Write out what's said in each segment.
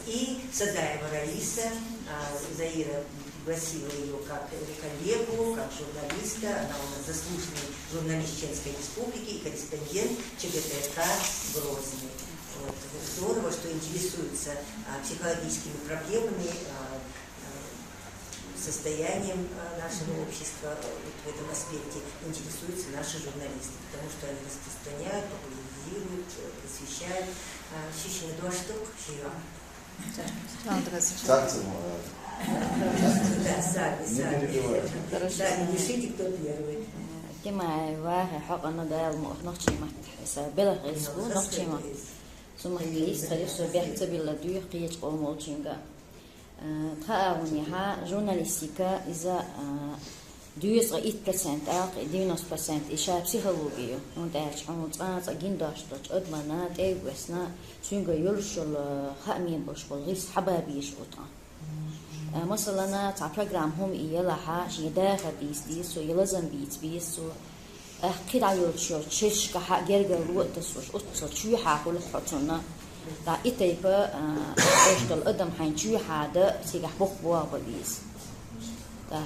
И Садаева Раиса, Заира пригласила ее как коллегу, как журналиста. Она у нас заслуженный журналист Чеченской Республики и корреспондент ЧГТРК Грозный. Вот. Здорово, что интересуется психологическими проблемами, состоянием нашего общества в этом аспекте интересуются наши журналисты, потому что они распространяют, популяризируют, просвещают. Щищина дуаштук, щира. Да, сами решите, кто первый. Тема ваха хакана дал нохчимат. Белах риску нохчимат. Сумахлис харису бяхта билладу қият қомолчинга. Тхаауниха журналистика иза 2% ақ 90% иша психология. Онтач онцац агиндашдоч адмана тэвесна сунга юлшул хамин бошбол рис хабабиш ота. مثلا تاع program هم يلا ها شيدا خديس ديس ويلزم بيت سو أكيد عيوشوا تشيش كح جرجر الوقت سوش أتصل شو حاقول حطنا دا إتيبا أشتغل قدام حين شو حدا سيجح بخبوا بديس دا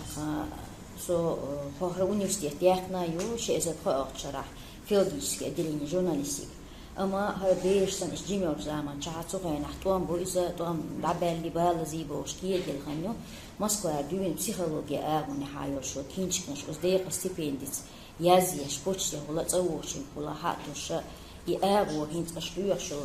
سو هو universitet يحنا يو شيء زي خاطر شرح فيلديش كدليني جورناليستيك أما هذا سن إجتماع زمان شاهدوا غير نحتوام بويزة توام دعبالي بالزي بوشكيل الخنيو مسكوا دوين بسيخولوجيا ونحاول شو كينش كنش وزديق استيبنديس يازيش بوتشي ولا تصوش ولا حاتوش يأغو هنت أشلوح شو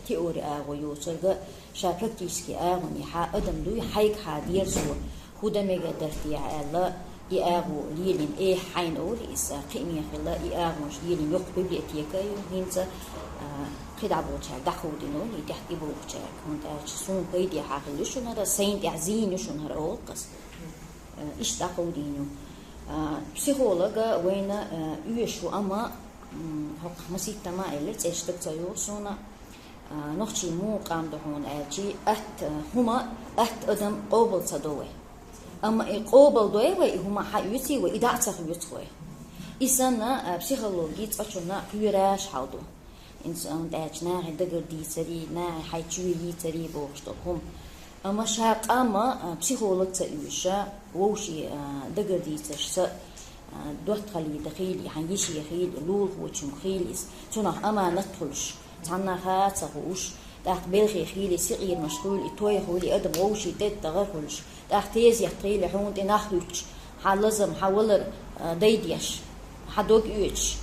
تيوري أغو يوصل شا براكتيسكي أغو نحا أدم دوي حيك حادير زو خودا ميجا درتي على يأغو ليلين إيه حين أول إسا قيمي خلا يأغو ليلين يق بيبليتيكا هنت خدع بوتشاك دخودينو اللي تحكي بوتشاك هنت سون بيدي حاخلو شو هذا سين تعزين شو هذا أوقس إيش دخودينو بسيخولوجا وين يشو أما هو مسيت ما إللي تشتغل تيوسونا نخشي مو قام دهون أجي هما أدم قبل صدوه أما قبل دوه هما حيوتي وإذا تخيوتوه إنسان بسيخولوجي تأشونا كيراش حاضو إنسان تأجنا هدقر دي تري نا حيجوي تري بوشتهم أما شاق أما بسيخولوج تأيوشا ووشي دقر دي تشت دوت خلي دخيل حنيشي خيل لول وشم خيليس تونه أما نطلش تنا خاتهوش تقبل خيل سقير مشغول إتوي خولي أدم ووشي تتغرفلش تختيز يحتري لحون تناخلش حلزم حولر ديديش حدوق يوش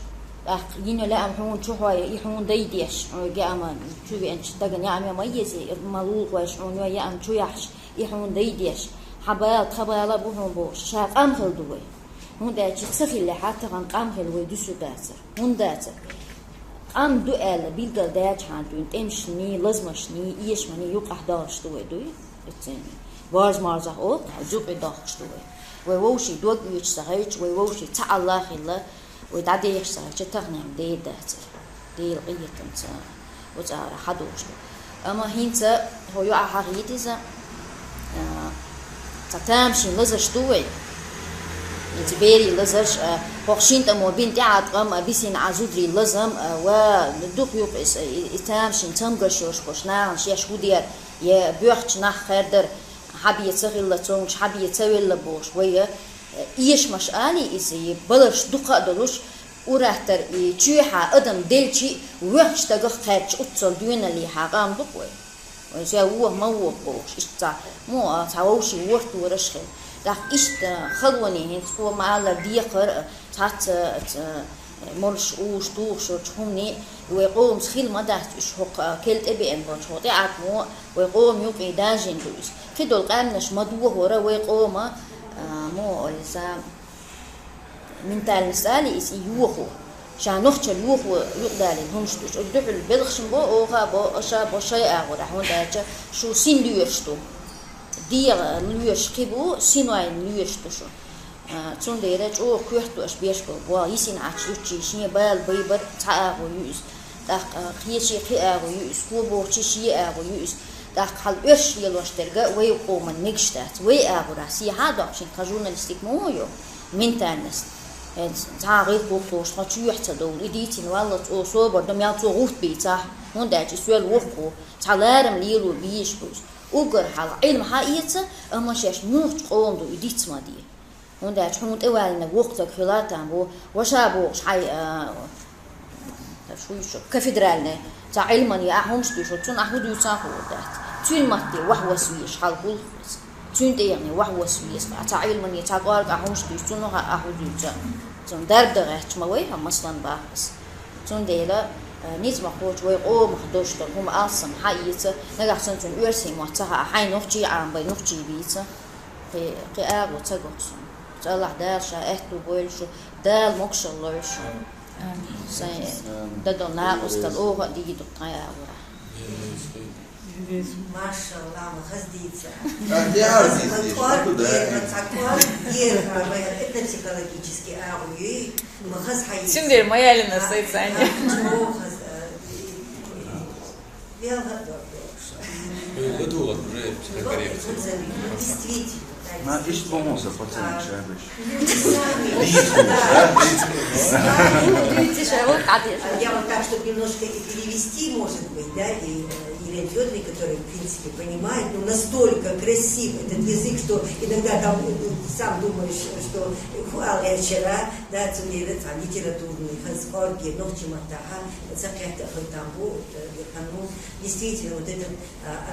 ينو لا أمحون شوي يحون ديديش جاما شو بينش تجني عم يميزي ملوك ويشون ويا أم شو يحش يحون ديديش حبايل خبايل بوهم بوش شاف أمخل دوي هون ده تسخي اللي حتى عن قامخل ويدوسو داتر هون داتر قام دوال بيلقى دات عندون تمشني لازمشني يشمني يوقع داش دوي دوي الثاني بارز مارزه أوت جوب داخش دوي ويوشي دوق يشتغلش ويوشي تاع الله خلا ويدعدي يشتغل تغنم دي داتر دي القية تنسى وتعرف حدوش أما هنتا هو يقع حقيقي ذا تتامشي لازش دوي يتبيري لازش بخشين تمو بنتي عطقم بيسين عزودري لازم ودوق يقص يتامشي تمقشوش بوشنا شيش ودير يبيوحش نح خيردر حبي يتسغل لتونش حبي يتسوي لبوش ويا إيش مش آلي إزاي بلش دقة دلوش ورهتر يجيها أدم دلشي ويحش تجح خارج أتصل دوينا اللي حقام دقوي ويزي هو ما هو بوش إشتا مو تعوشي ورت ورشخل ده إشتا خلوني هن هو مع الديقر تحت مرش أوش دوش وتشومني ويقوم سخيل ما ده إيش هو كلت أبي أم بنشوطي عتمو ويقوم يوقي داجين دوس كده القامنش مدوه ورا ويقوم مو إذا من تالسالي إس يوخو شان نخشى يوخو يقدر همشتوش أدخل البلخشم بو أوها بو أشا بو شيء أقول رحون ده شو سين ليشتو دير ليش كيبو سينوين ليشتو شو تون ديرج أو كيحتو أش بيشكو بوا يسين عشلوتشي شيء بال بيبر تعاقو يوز ده خيشي خياقو يوز كوبو شيء أقو يوز ده خل إيش يلوش ترجع ويقوم من نجشتات ويأقو راسي هذا عشان كجورناليستيك مويو من تانست تعاقد بوكوش ما شو يحتدون إديتين والله أو صوب بدهم يعطوا غوت بيتا هنداش سؤال وقو تعلارم ليلو بيش بوش وقر حال علم حقيقة أما شاش نوح قوم دو يديت ما دي هنداش حمود أولنا وقتك خلاتهم بو وشابوش حي شو كفدرالنا تاع علما يا همش بيشو تون أحد يسافر ودات تون ماتي وحوة سويش حال كل تون يعني وحوة سويش تاع علما يا قارك همش بيشو تون أحد يسافر تون درب دغت ما وين هم أصلا باحث تون ديلا نيز ما خوش ويقو مخدوش هم أصلا حقيقة نجحسن تون يرسي ما تها حين نخجي عم بين نخجي بيته قي أبو تقص الله دار شاهدوا بولشو دال مكش الله شو سين ددنا أستلوه دي دكتور ما شاء الله مخزديتها. Это психологический ауи, махаз хайи. Şimdi mayalina sayıtsanya. Действительно. ما إيش بونصة فترة شابش. Я вот так, чтобы немножко перевести, может быть, да, и Елена Федоровна, которая, в принципе, понимает, но настолько красив этот язык, что иногда там сам думаешь, что я вчера, да, там литературный, ханскорги, ногчиматаха, закрята хантамбу, действительно, вот этот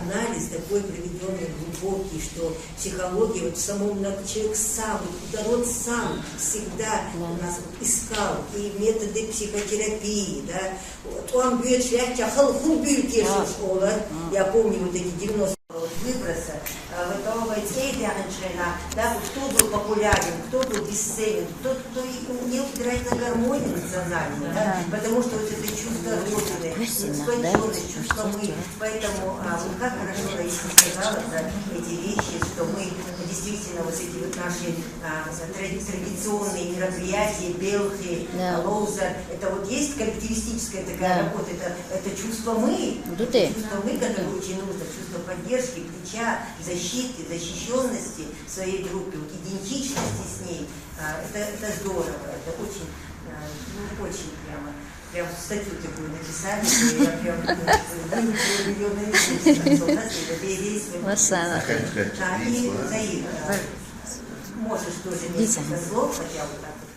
анализ такой проведенный, глубокий, что психология, вот в самом человек сам, народ сам всегда у нас искал и методы психотерапии, да, вот он бьет шляхтя, халхун бьет школа, я помню вот эти 90 выброса, да, кто был популярен, кто был бесценен, кто умел играть на гармонии национальной, да, потому что вот это чувство родины, сплоченность, чувство мы, поэтому как хорошо Раиса сказала за эти вещи, что мы действительно вот эти вот наши традиционные мероприятия, Белхи, Лоуза, это вот есть коллективистическая такая работа, это чувство мы, которое очень нужно, чувство поддержки, плеча, защиты, защищенности своей группы, вот, идентичности с ней, это здорово, это очень, очень прям статью такую написали, и я прям выучила ее наизусть, у нас это и Заир, можешь тоже несколько слов, хотя вот так вот.